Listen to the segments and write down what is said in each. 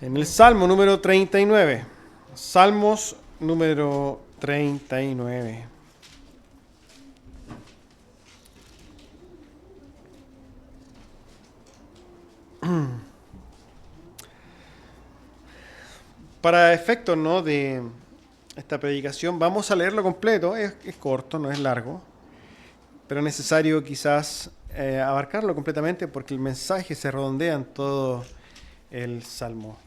En el Salmo número 39. Salmos número 39. Para efectos, ¿no?, de esta predicación, vamos a leerlo completo. Es corto, no es largo, pero es necesario quizás abarcarlo completamente porque el mensaje se redondea en todo el Salmo.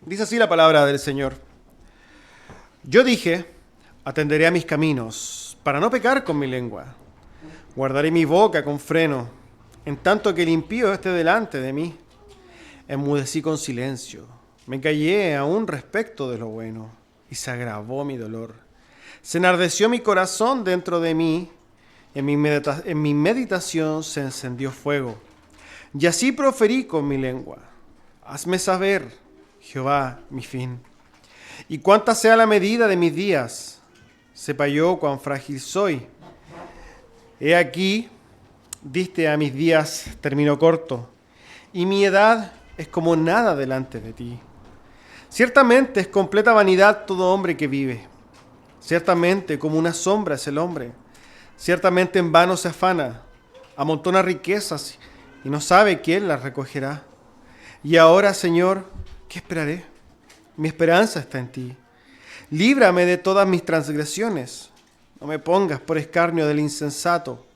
Dice así la palabra del Señor. Yo dije, atenderé a mis caminos, para no pecar con mi lengua. Guardaré mi boca con freno, en tanto que el impío esté delante de mí. Enmudecí con silencio, me callé aún respecto de lo bueno, y se agravó mi dolor. Se enardeció mi corazón dentro de mí, en mi meditación se encendió fuego. Y así proferí con mi lengua. Hazme saber, Jehová, mi fin. Y cuánta sea la medida de mis días, sepa yo cuán frágil soy. He aquí, diste a mis días término corto, y mi edad es como nada delante de ti. Ciertamente es completa vanidad todo hombre que vive. Ciertamente como una sombra es el hombre. Ciertamente en vano se afana, amontona riquezas y no sabe quién las recogerá. Y ahora, Señor, ¿qué esperaré? Mi esperanza está en ti. Líbrame de todas mis transgresiones. No me pongas por escarnio del insensato.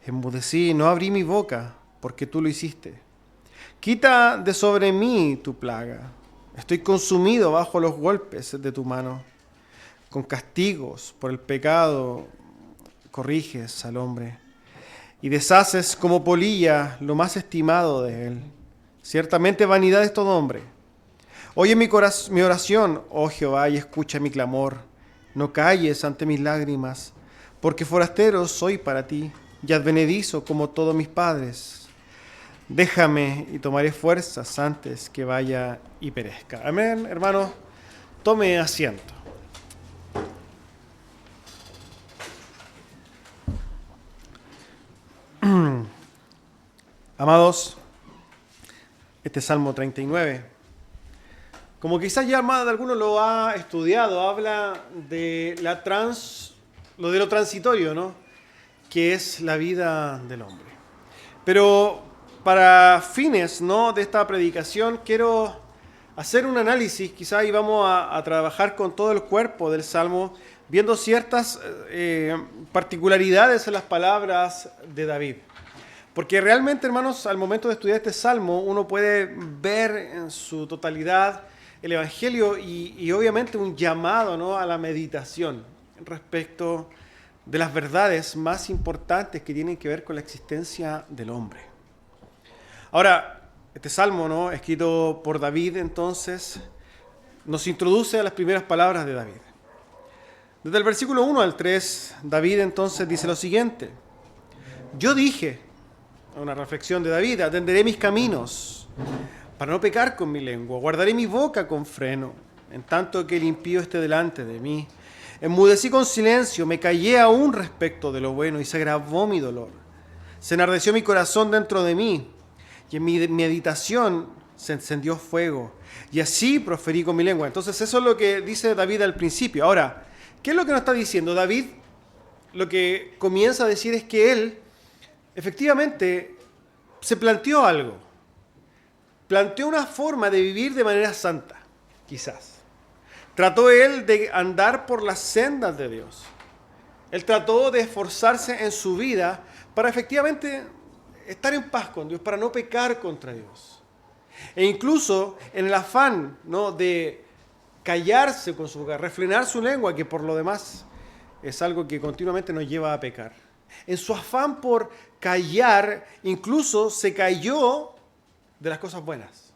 Enmudecí, no abrí mi boca, porque tú lo hiciste. Quita de sobre mí tu plaga. Estoy consumido bajo los golpes de tu mano. Con castigos por el pecado corriges al hombre y deshaces como polilla lo más estimado de él. Ciertamente vanidad es todo hombre. Oye mi oración, oh Jehová, y escucha mi clamor. No calles ante mis lágrimas, porque forastero soy para ti y advenedizo como todos mis padres. Déjame y tomaré fuerzas antes que vaya y perezca. Amén, hermanos. Tome asiento. Amados, este Salmo 39, como quizás ya más de alguno lo ha estudiado, habla de lo transitorio, ¿no?, que es la vida del hombre. Pero para fines, ¿no?, de esta predicación quiero hacer un análisis, quizás, y vamos a trabajar con todo el cuerpo del Salmo, viendo ciertas particularidades en las palabras de David. Porque realmente, hermanos, al momento de estudiar este Salmo, uno puede ver en su totalidad el Evangelio y obviamente un llamado, ¿no?, a la meditación respecto de las verdades más importantes que tienen que ver con la existencia del hombre. Ahora, este Salmo, ¿no?, escrito por David, entonces, nos introduce a las primeras palabras de David. Desde el versículo 1 al 3, David entonces dice lo siguiente. Yo dije, una reflexión de David, atenderé mis caminos para no pecar con mi lengua, guardaré mi boca con freno, en tanto que el impío esté delante de mí. Enmudecí con silencio, me callé aún respecto de lo bueno y se agravó mi dolor. Se enardeció mi corazón dentro de mí y en mi meditación se encendió fuego y así proferí con mi lengua. Entonces eso es lo que dice David al principio. Ahora, ¿qué es lo que nos está diciendo? David lo que comienza a decir es que él efectivamente se planteó algo. Planteó una forma de vivir de manera santa, quizás. Trató él de andar por las sendas de Dios. Él trató de esforzarse en su vida para efectivamente estar en paz con Dios, para no pecar contra Dios. E incluso en el afán, ¿no?, de callarse con su boca, refrenar su lengua, que por lo demás es algo que continuamente nos lleva a pecar. En su afán por callar, incluso se cayó de las cosas buenas.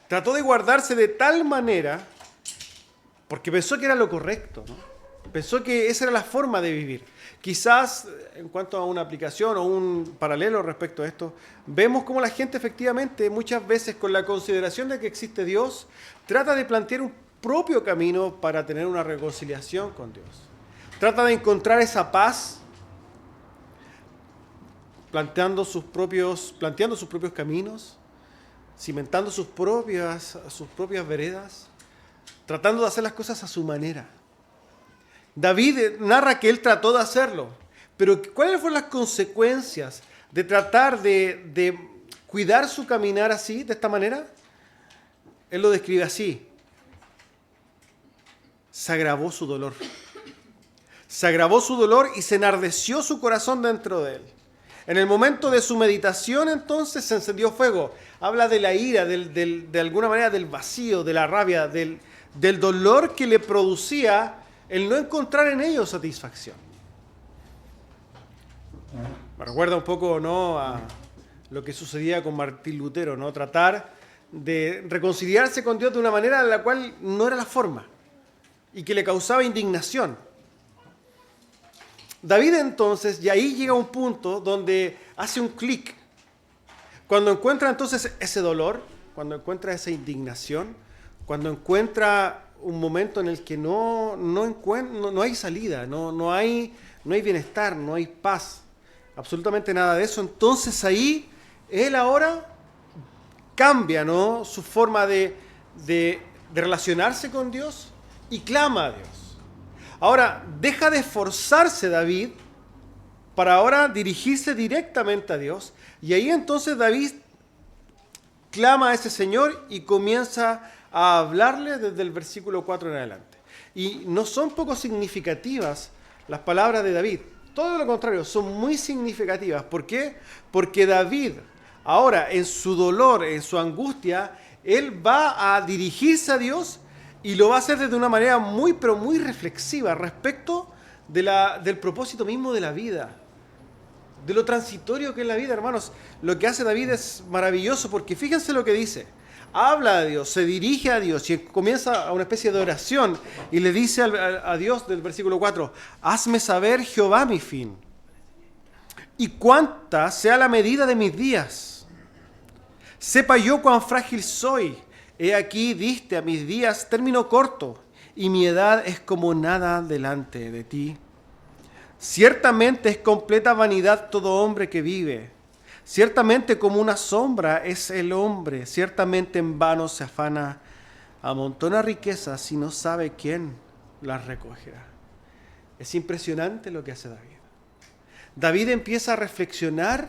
Trató de guardarse de tal manera, porque pensó que era lo correcto, ¿no? Pensó que esa era la forma de vivir. Quizás, en cuanto a una aplicación o un paralelo respecto a esto, vemos cómo la gente efectivamente, muchas veces con la consideración de que existe Dios, trata de plantear un propio camino para tener una reconciliación con Dios. Trata de encontrar esa paz planteando sus propios caminos, cimentando sus propias veredas, tratando de hacer las cosas a su manera. David narra que él trató de hacerlo, pero ¿cuáles fueron las consecuencias de tratar de cuidar su caminar así, de esta manera? Él lo describe así: se agravó su dolor. Se agravó su dolor y se enardeció su corazón dentro de él. En el momento de su meditación, entonces, se encendió fuego. Habla de la ira, de alguna manera del vacío, de la rabia, del dolor que le producía el no encontrar en ellos satisfacción. Me recuerda un poco, ¿no?, a lo que sucedía con Martín Lutero, ¿no? Tratar de reconciliarse con Dios de una manera en la cual no era la forma y que le causaba indignación. David entonces, y ahí llega un punto donde hace un clic. Cuando encuentra entonces ese dolor, cuando encuentra esa indignación, cuando encuentra un momento en el que no hay salida, no hay bienestar, no hay paz, absolutamente nada de eso, entonces ahí él ahora cambia, ¿no?, su forma de relacionarse con Dios y clama a Dios. Ahora, deja de esforzarse David para ahora dirigirse directamente a Dios. Y ahí entonces David clama a ese Señor y comienza a hablarle desde el versículo 4 en adelante. Y no son poco significativas las palabras de David. Todo lo contrario, son muy significativas. ¿Por qué? Porque David, ahora en su dolor, en su angustia, él va a dirigirse a Dios y lo va a hacer desde una manera muy, pero muy reflexiva respecto del propósito mismo de la vida, de lo transitorio que es la vida, hermanos. Lo que hace David es maravilloso porque fíjense lo que dice. Habla a Dios, se dirige a Dios y comienza a una especie de oración y le dice a Dios del versículo 4, hazme saber, Jehová, mi fin y cuánta sea la medida de mis días. Sepa yo cuán frágil soy. He aquí diste a mis días término corto, y mi edad es como nada delante de ti. Ciertamente es completa vanidad todo hombre que vive. Ciertamente como una sombra es el hombre. Ciertamente en vano se afana, amontona riquezas y no sabe quién las recogerá. Es impresionante lo que hace David. David empieza a reflexionar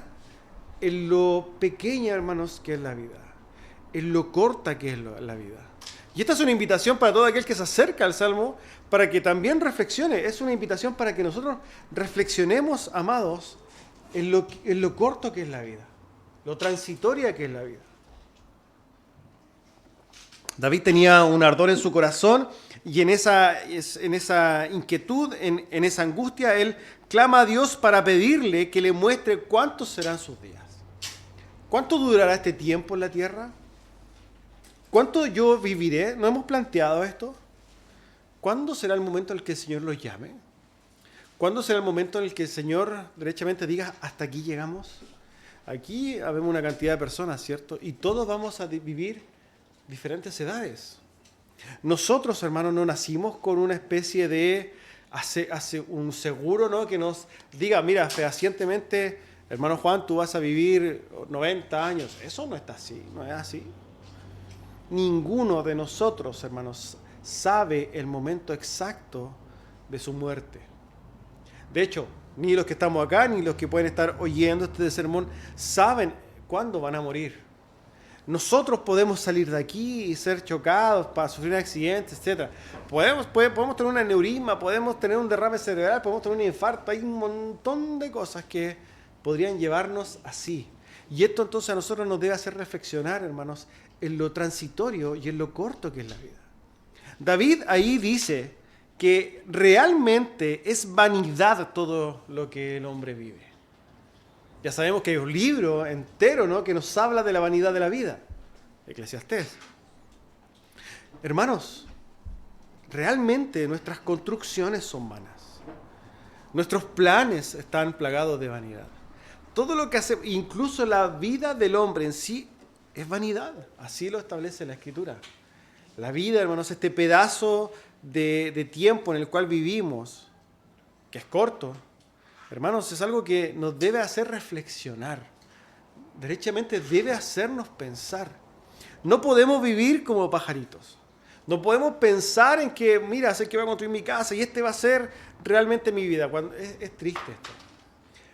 en lo pequeña, hermanos, que es la vida, en lo corta que es la vida. Y esta es una invitación para todo aquel que se acerca al Salmo, para que también reflexione. Es una invitación para que nosotros reflexionemos, amados, en lo corto que es la vida, lo transitoria que es la vida. David tenía un ardor en su corazón y en esa inquietud, en esa angustia, él clama a Dios para pedirle que le muestre cuántos serán sus días. ¿Cuánto durará este tiempo en la tierra? ¿Cuánto yo viviré? ¿No hemos planteado esto? ¿Cuándo será el momento en el que el Señor los llame? ¿Cuándo será el momento en el que el Señor derechamente diga, hasta aquí llegamos? Aquí habemos una cantidad de personas, ¿cierto? Y todos vamos a vivir diferentes edades. Nosotros, hermanos, no nacimos con una especie de hace un seguro, ¿no?, que nos diga, mira, fehacientemente, hermano Juan, tú vas a vivir 90 años. Eso no está así, no es así. Ninguno de nosotros, hermanos, sabe el momento exacto de su muerte. De hecho, ni los que estamos acá, ni los que pueden estar oyendo este sermón, saben cuándo van a morir. Nosotros podemos salir de aquí y ser chocados, para sufrir accidentes, etc. Podemos tener un aneurisma, podemos tener un derrame cerebral, podemos tener un infarto. Hay un montón de cosas que podrían llevarnos así. Y esto entonces a nosotros nos debe hacer reflexionar, hermanos, en lo transitorio y en lo corto que es la vida. David ahí dice que realmente es vanidad todo lo que el hombre vive. Ya sabemos que hay un libro entero, ¿no?, que nos habla de la vanidad de la vida, Eclesiastés. Hermanos, realmente nuestras construcciones son vanas. Nuestros planes están plagados de vanidad. Todo lo que hace, incluso la vida del hombre en sí, es vanidad. Así lo establece la Escritura. La vida, hermanos, este pedazo de tiempo en el cual vivimos, que es corto, Hermanos, es algo que nos debe hacer reflexionar. Derechamente debe hacernos pensar. No podemos vivir como pajaritos. No podemos pensar en que, mira, sé que voy a construir mi casa y este va a ser realmente mi vida. Es triste esto.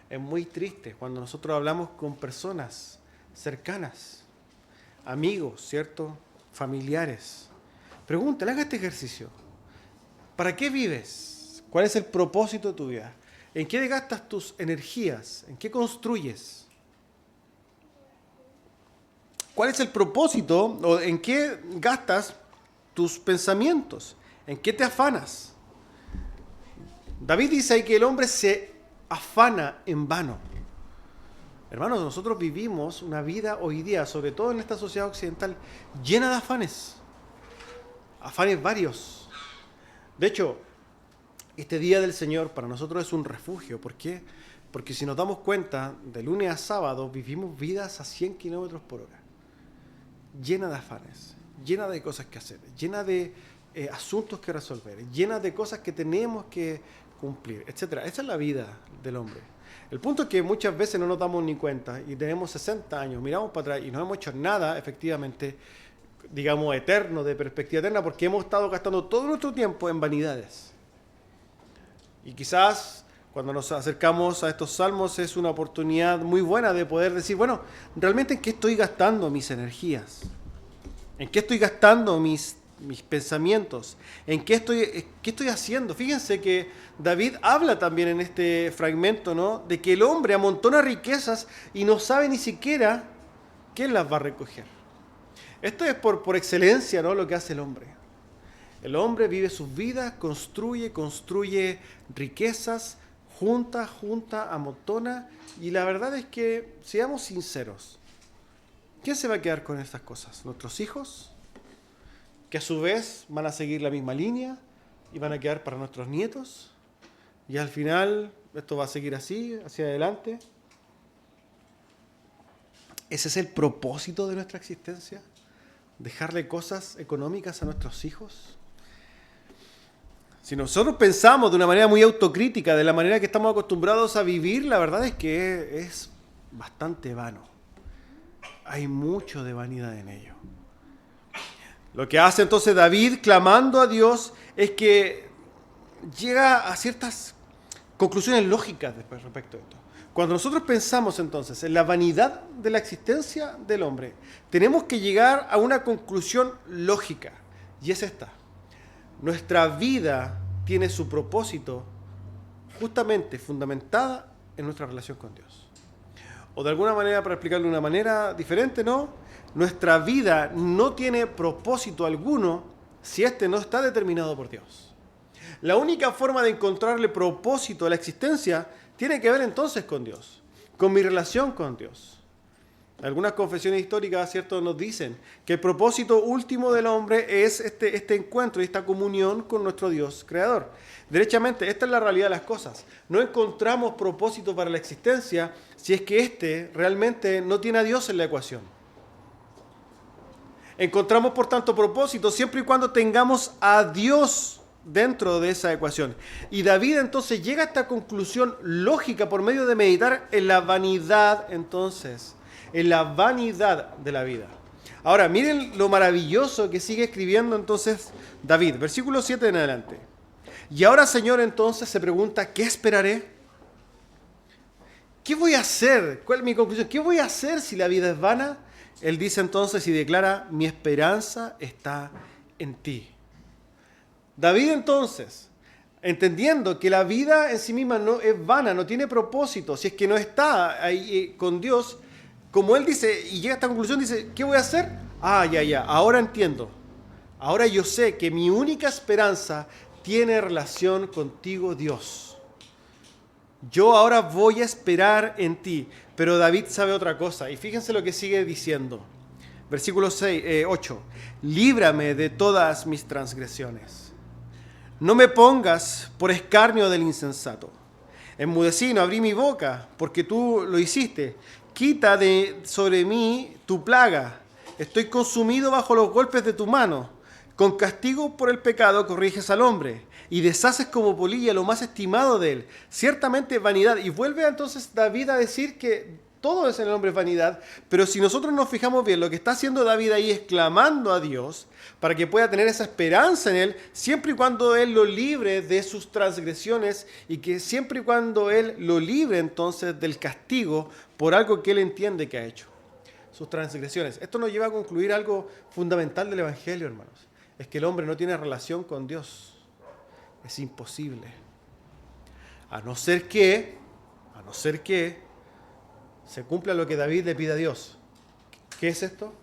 Es muy triste cuando nosotros hablamos con personas cercanas, amigos, ¿cierto? Familiares. Pregúntale, haga este ejercicio. ¿Para qué vives? ¿Cuál es el propósito de tu vida? ¿En qué gastas tus energías? ¿En qué construyes? ¿Cuál es el propósito o en qué gastas tus pensamientos? ¿En qué te afanas? David dice ahí que el hombre se afana en vano. Hermanos, nosotros vivimos una vida hoy día, sobre todo en esta sociedad occidental, llena de afanes. Afanes varios. De hecho, este día del Señor para nosotros es un refugio. ¿Por qué? Porque si nos damos cuenta, de lunes a sábado vivimos vidas a 100 kilómetros por hora. Llena de afanes, llena de cosas que hacer, llena de asuntos que resolver, llena de cosas que tenemos que cumplir, etc. Esa es la vida del hombre. El punto es que muchas veces no nos damos ni cuenta y tenemos 60 años, miramos para atrás y no hemos hecho nada, efectivamente, digamos, eterno, de perspectiva eterna, porque hemos estado gastando todo nuestro tiempo en vanidades. Y quizás cuando nos acercamos a estos salmos es una oportunidad muy buena de poder decir, bueno, ¿realmente en qué estoy gastando mis energías? ¿En qué estoy gastando mis pensamientos? ¿En qué estoy haciendo? Fíjense que David habla también en este fragmento, ¿no?, de que el hombre amontona riquezas y no sabe ni siquiera quién las va a recoger. Esto es por excelencia, ¿no?, lo que hace el hombre. El hombre vive sus vidas, construye riquezas, junta, amontona, y la verdad es que, seamos sinceros, ¿quién se va a quedar con estas cosas? ¿Nuestros hijos? Que a su vez van a seguir la misma línea y van a quedar para nuestros nietos, y al final esto va a seguir así, hacia adelante. ¿Ese es el propósito de nuestra existencia? ¿Dejarle cosas económicas a nuestros hijos? Si nosotros pensamos de una manera muy autocrítica, de la manera que estamos acostumbrados a vivir, la verdad es que es bastante vano. Hay mucho de vanidad en ello. Lo que hace entonces David, clamando a Dios, es que llega a ciertas conclusiones lógicas respecto a esto. Cuando nosotros pensamos entonces en la vanidad de la existencia del hombre, tenemos que llegar a una conclusión lógica, y es esta. Nuestra vida tiene su propósito justamente fundamentada en nuestra relación con Dios. O de alguna manera, para explicarlo de una manera diferente, ¿no? Nuestra vida no tiene propósito alguno si este no está determinado por Dios. La única forma de encontrarle propósito a la existencia tiene que ver entonces con Dios, con mi relación con Dios. Algunas confesiones históricas, ¿cierto?, nos dicen que el propósito último del hombre es este encuentro y esta comunión con nuestro Dios creador. Derechamente, esta es la realidad de las cosas. No encontramos propósito para la existencia si es que éste realmente no tiene a Dios en la ecuación. Encontramos, por tanto, propósito siempre y cuando tengamos a Dios dentro de esa ecuación. Y David entonces llega a esta conclusión lógica por medio de meditar en la vanidad, entonces, en la vanidad de la vida. Ahora, miren lo maravilloso que sigue escribiendo entonces David, versículo 7 en adelante. Y ahora, Señor, entonces se pregunta, ¿qué esperaré? ¿Qué voy a hacer? ¿Cuál es mi conclusión? ¿Qué voy a hacer si la vida es vana? Él dice entonces y declara, mi esperanza está en ti. David entonces, entendiendo que la vida en sí misma no es vana, no tiene propósito, si es que no está ahí con Dios, como él dice, y llega a esta conclusión, dice, ¿qué voy a hacer? Ya, ahora entiendo. Ahora yo sé que mi única esperanza tiene relación contigo, Dios. Yo ahora voy a esperar en ti. Pero David sabe otra cosa, y fíjense lo que sigue diciendo. Versículo 8. Líbrame de todas mis transgresiones. No me pongas por escarnio del insensato. Enmudecí, no abrí mi boca, porque tú lo hiciste. Quita de sobre mí tu plaga. Estoy consumido bajo los golpes de tu mano. Con castigo por el pecado corriges al hombre. y deshaces como polilla lo más estimado de él. Ciertamente vanidad. Y vuelve entonces David a decir que todo es en el hombre vanidad, pero si nosotros nos fijamos bien, lo que está haciendo David ahí es clamando a Dios para que pueda tener esa esperanza en él, siempre y cuando él lo libre de sus transgresiones y que siempre y cuando él lo libre entonces del castigo por algo que él entiende que ha hecho, sus transgresiones. Esto nos lleva a concluir algo fundamental del Evangelio, hermanos. Es que el hombre no tiene relación con Dios. Es imposible. A no ser que se cumpla lo que David le pide a Dios. ¿Qué es esto?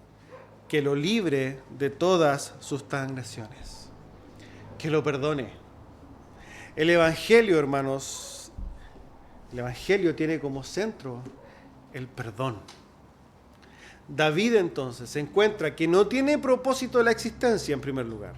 Que lo libre de todas sus transgresiones. Que lo perdone. El Evangelio, hermanos, el Evangelio tiene como centro el perdón. David entonces encuentra que no tiene propósito de la existencia en primer lugar,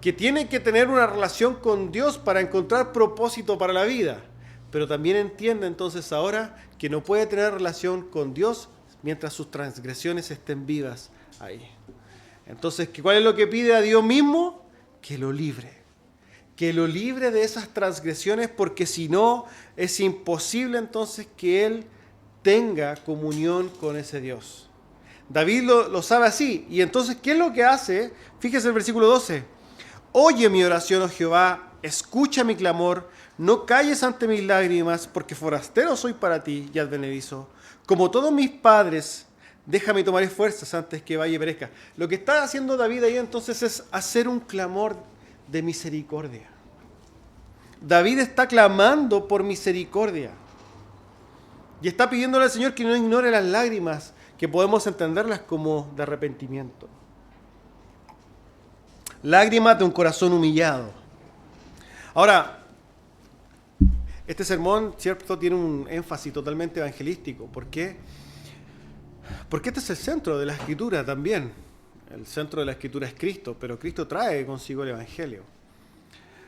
que tiene que tener una relación con Dios para encontrar propósito para la vida, pero también entiende entonces ahora que no puede tener relación con Dios mientras sus transgresiones estén vivas ahí. Entonces, ¿cuál es lo que pide a Dios mismo? Que lo libre de esas transgresiones, porque si no, es imposible entonces que Él tenga comunión con ese Dios. David lo sabe así. Y entonces, ¿qué es lo que hace? Fíjese el versículo 12. Oye mi oración, oh Jehová, escucha mi clamor, no calles ante mis lágrimas, porque forastero soy para ti y advenedizo. Como todos mis padres, déjame tomar fuerzas antes que vaya y perezca. Lo que está haciendo David ahí entonces es hacer un clamor de misericordia. David está clamando por misericordia. Y está pidiéndole al Señor que no ignore las lágrimas, que podemos entenderlas como de arrepentimiento. Lágrimas de un corazón humillado. Ahora, este sermón, cierto, tiene un énfasis totalmente evangelístico. ¿Por qué? Porque este es el centro de la Escritura también. El centro de la Escritura es Cristo, pero Cristo trae consigo el Evangelio.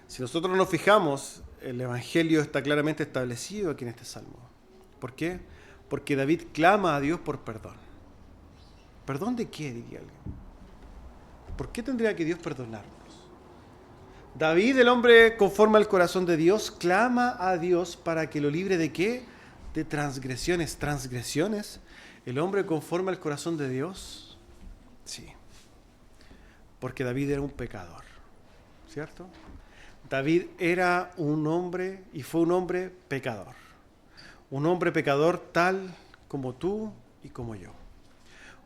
Si nosotros nos fijamos, el Evangelio está claramente establecido aquí en este Salmo. ¿Por qué? Porque David clama a Dios por perdón. ¿Perdón de qué, diría alguien? ¿Por qué tendría que Dios perdonarnos? David, el hombre conforme al corazón de Dios, clama a Dios para que lo libre ¿de qué? De transgresiones. ¿Transgresiones? ¿El hombre conforme al corazón de Dios? Sí. Porque David era un pecador, ¿cierto? David era un hombre y fue un hombre pecador. Un hombre pecador tal como tú y como yo.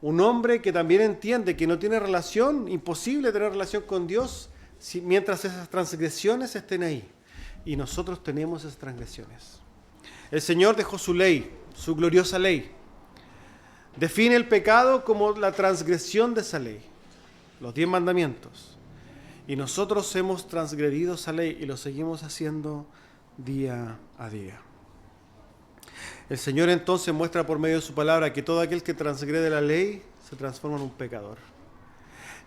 Un hombre que también entiende que no tiene relación, imposible tener relación con Dios mientras esas transgresiones estén ahí. Y nosotros tenemos esas transgresiones. El Señor dejó su ley, su gloriosa ley. Define el pecado como la transgresión de esa ley, los 10 mandamientos. Y nosotros hemos transgredido esa ley y lo seguimos haciendo día a día. El Señor entonces muestra por medio de su palabra que todo aquel que transgrede la ley se transforma en un pecador.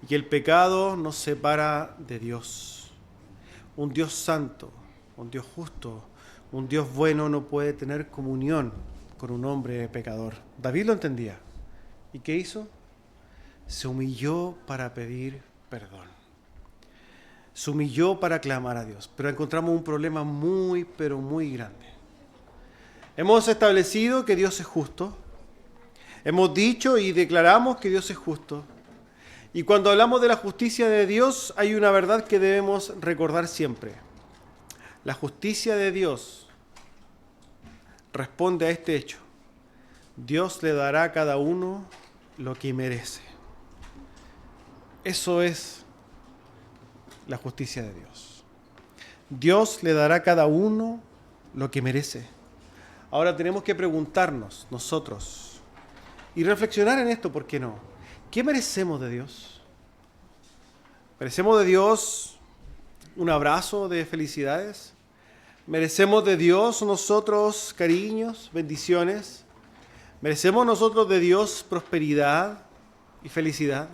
Y que el pecado nos separa de Dios. Un Dios santo, un Dios justo, un Dios bueno no puede tener comunión con un hombre pecador. David lo entendía. ¿Y qué hizo? Se humilló para pedir perdón. Se humilló para clamar a Dios. Pero encontramos un problema muy, pero muy grande. Hemos establecido que Dios es justo. Hemos dicho y declaramos que Dios es justo. Y cuando hablamos de la justicia de Dios, hay una verdad que debemos recordar siempre. La justicia de Dios responde a este hecho. Dios le dará a cada uno lo que merece. Eso es la justicia de Dios. Dios le dará a cada uno lo que merece. Ahora tenemos que preguntarnos nosotros y reflexionar en esto, ¿por qué no? ¿Qué merecemos de Dios? ¿Merecemos de Dios un abrazo de felicidades? ¿Merecemos de Dios nosotros cariños, bendiciones? ¿Merecemos nosotros de Dios prosperidad y felicidad?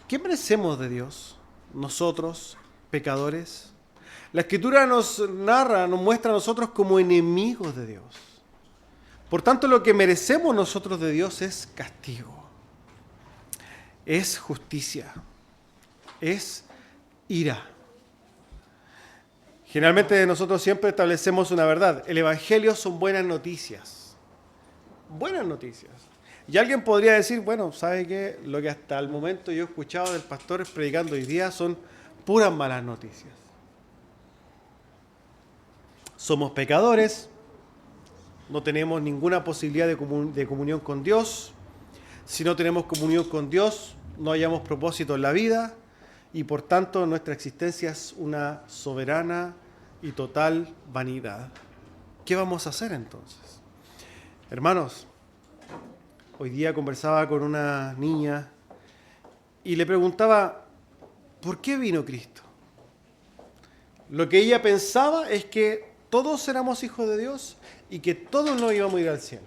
¿Qué merecemos de Dios nosotros, pecadores? La Escritura nos narra, nos muestra a nosotros como enemigos de Dios. Por tanto, lo que merecemos nosotros de Dios es castigo, es justicia, es ira. Generalmente nosotros siempre establecemos una verdad. El Evangelio son buenas noticias. Buenas noticias. Y alguien podría decir, bueno, ¿sabe qué? Lo que hasta el momento yo he escuchado del pastor predicando hoy día son puras malas noticias. Somos pecadores, no tenemos ninguna posibilidad de comunión con Dios. Si no tenemos comunión con Dios, no hallamos propósito en la vida y por tanto nuestra existencia es una soberana y total vanidad. ¿Qué vamos a hacer entonces? Hermanos, hoy día conversaba con una niña y le preguntaba, ¿por qué vino Cristo? Lo que ella pensaba es que todos éramos hijos de Dios y que todos nos íbamos a ir al cielo.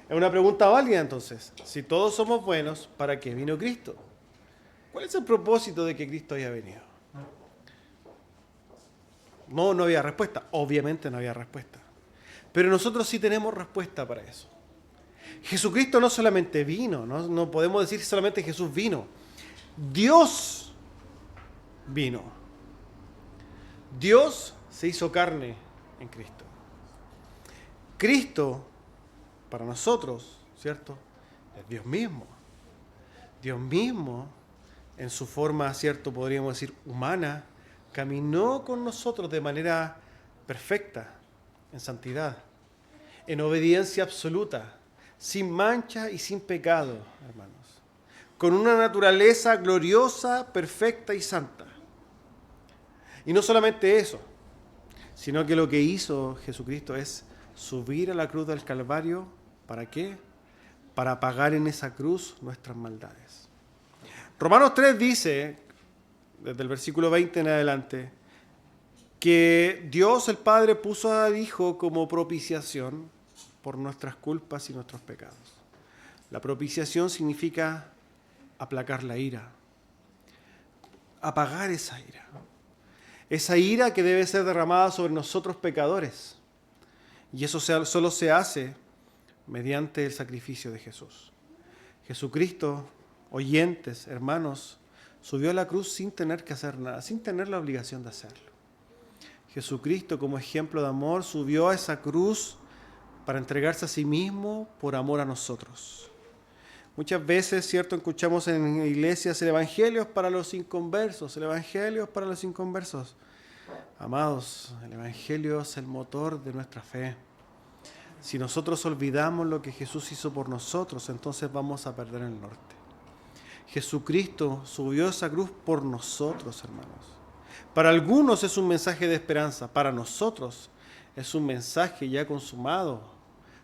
Es una pregunta válida entonces. Si todos somos buenos, ¿para qué vino Cristo? ¿Cuál es el propósito de que Cristo haya venido? No había respuesta. Obviamente no había respuesta. Pero nosotros sí tenemos respuesta para eso. Jesucristo no solamente vino, no podemos decir solamente Jesús vino. Dios vino. Dios se hizo carne en Cristo. Cristo, para nosotros, ¿cierto? Es Dios mismo. Dios mismo, en su forma, ¿cierto? Podríamos decir humana, caminó con nosotros de manera perfecta, en santidad, en obediencia absoluta, sin mancha y sin pecado, hermanos, con una naturaleza gloriosa, perfecta y santa. Y no solamente eso, sino que lo que hizo Jesucristo es subir a la cruz del Calvario. ¿Para qué? Para pagar en esa cruz nuestras maldades. Romanos 3 dice, desde el versículo 20 en adelante, que Dios el Padre puso al Hijo como propiciación por nuestras culpas y nuestros pecados. La propiciación significa aplacar la ira, apagar esa ira. Esa ira que debe ser derramada sobre nosotros pecadores. Y eso solo se hace mediante el sacrificio de Jesús. Jesucristo, oyentes, hermanos, subió a la cruz sin tener que hacer nada, sin tener la obligación de hacerlo. Jesucristo, como ejemplo de amor, subió a esa cruz para entregarse a sí mismo por amor a nosotros. Muchas veces, ¿cierto?, escuchamos en iglesias el Evangelio es para los inconversos, el Evangelio es para los inconversos. Amados, el Evangelio es el motor de nuestra fe. Si nosotros olvidamos lo que Jesús hizo por nosotros, entonces vamos a perder el norte. Jesucristo subió a esa cruz por nosotros, hermanos. Para algunos es un mensaje de esperanza, para nosotros es un mensaje ya consumado.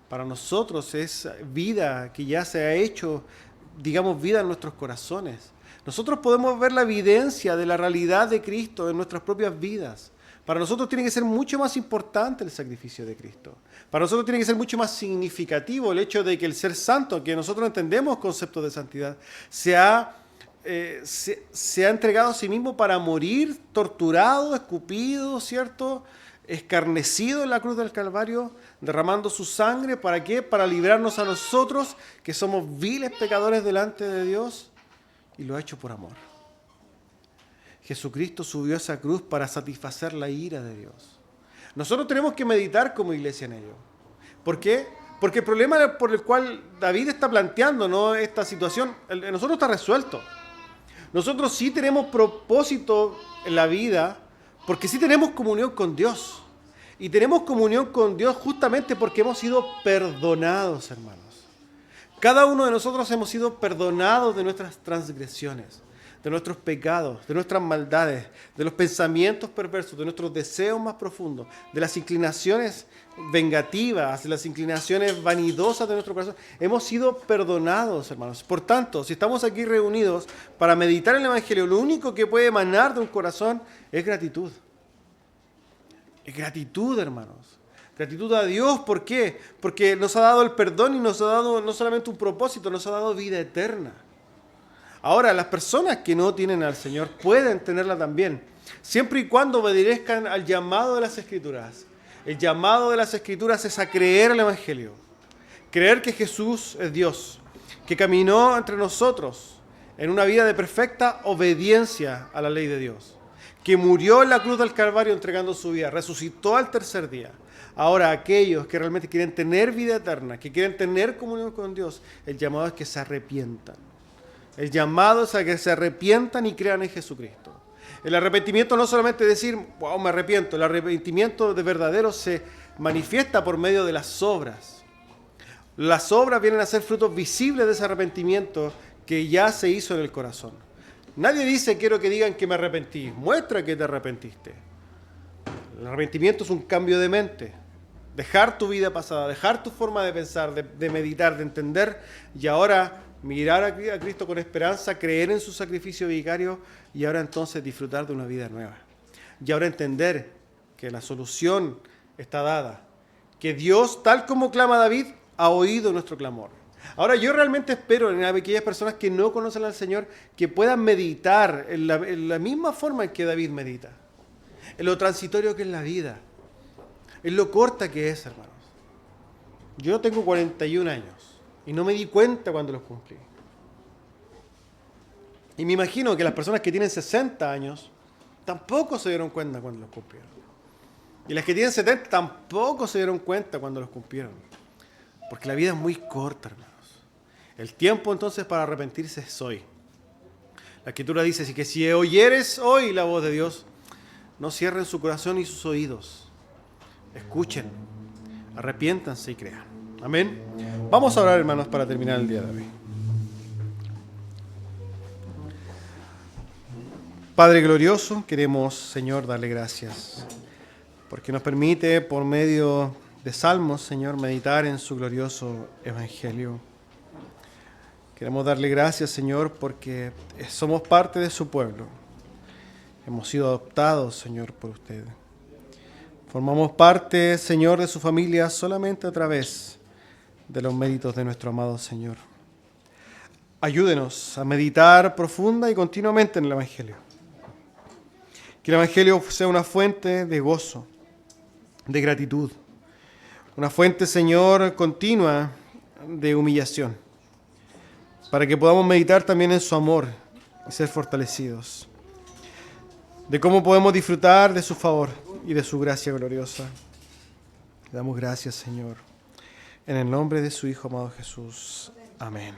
Para nosotros es vida que ya se ha hecho, digamos, vida en nuestros corazones. Nosotros podemos ver la evidencia de la realidad de Cristo en nuestras propias vidas. Para nosotros tiene que ser mucho más importante el sacrificio de Cristo. Para nosotros tiene que ser mucho más significativo el hecho de que el ser santo, que nosotros entendemos conceptos de santidad, se ha entregado a sí mismo para morir, torturado, escupido, ¿cierto?, escarnecido en la cruz del Calvario, derramando su sangre. ¿Para qué? Para librarnos a nosotros, que somos viles pecadores delante de Dios, y lo ha hecho por amor. Jesucristo subió a esa cruz para satisfacer la ira de Dios. Nosotros tenemos que meditar como iglesia en ello. ¿Por qué? Porque el problema por el cual David está planteando, ¿no?, esta situación, en nosotros está resuelto. Nosotros sí tenemos propósito en la vida, porque sí tenemos comunión con Dios. Y tenemos comunión con Dios justamente porque hemos sido perdonados, hermanos. Cada uno de nosotros hemos sido perdonados de nuestras transgresiones, de nuestros pecados, de nuestras maldades, de los pensamientos perversos, de nuestros deseos más profundos, de las inclinaciones vengativas, de las inclinaciones vanidosas de nuestro corazón. Hemos sido perdonados, hermanos. Por tanto, si estamos aquí reunidos para meditar en el Evangelio, lo único que puede emanar de un corazón es gratitud. Es gratitud, hermanos. Gratitud a Dios. ¿Por qué? Porque nos ha dado el perdón y nos ha dado no solamente un propósito, nos ha dado vida eterna. Ahora, las personas que no tienen al Señor pueden tenerla también, siempre y cuando obedezcan al llamado de las Escrituras. El llamado de las Escrituras es a creer el Evangelio. Creer que Jesús es Dios, que caminó entre nosotros en una vida de perfecta obediencia a la ley de Dios. que murió en la cruz del Calvario entregando su vida, resucitó al tercer día. Ahora, aquellos que realmente quieren tener vida eterna, que quieren tener comunión con Dios, el llamado es que se arrepientan. El llamado es a que se arrepientan y crean en Jesucristo. El arrepentimiento no solamente decir, wow, me arrepiento. El arrepentimiento de verdadero se manifiesta por medio de las obras. Las obras vienen a ser frutos visibles de ese arrepentimiento que ya se hizo en el corazón. Nadie dice, quiero que digan que me arrepentí. Muestra que te arrepentiste. El arrepentimiento es un cambio de mente. Dejar tu vida pasada, dejar tu forma de pensar, de meditar, de entender, y ahora mirar a Cristo con esperanza, creer en su sacrificio vicario, y ahora entonces disfrutar de una vida nueva. Y ahora entender que la solución está dada, que Dios, tal como clama David, ha oído nuestro clamor. Ahora yo realmente espero en aquellas personas que no conocen al Señor, que puedan meditar en la misma forma en que David medita, en lo transitorio que es la vida, en lo corta que es, hermanos. Yo tengo 41 años y no me di cuenta cuando los cumplí. Y me imagino que las personas que tienen 60 años tampoco se dieron cuenta cuando los cumplieron. Y las que tienen 70 tampoco se dieron cuenta cuando los cumplieron. Porque la vida es muy corta, hermanos. El tiempo entonces para arrepentirse es hoy. La Escritura dice así que si oyeres hoy la voz de Dios, no cierren su corazón y sus oídos. Escuchen, arrepiéntanse y crean. Amén. Vamos a orar, hermanos, para terminar el día de hoy. Padre glorioso, queremos, Señor, darle gracias porque nos permite, por medio de salmos, Señor, meditar en su glorioso evangelio. Queremos darle gracias, Señor, porque somos parte de su pueblo. Hemos sido adoptados, Señor, por usted. Formamos parte, Señor, de su familia solamente a través de los méritos de nuestro amado Señor. Ayúdenos a meditar profunda y continuamente en el evangelio. Que el evangelio sea una fuente de gozo, de gratitud. Una fuente, Señor, continua de humillación. Para que podamos meditar también en su amor y ser fortalecidos. De cómo podemos disfrutar de su favor y de su gracia gloriosa. Le damos gracias, Señor. En el nombre de su Hijo amado Jesús. Amén.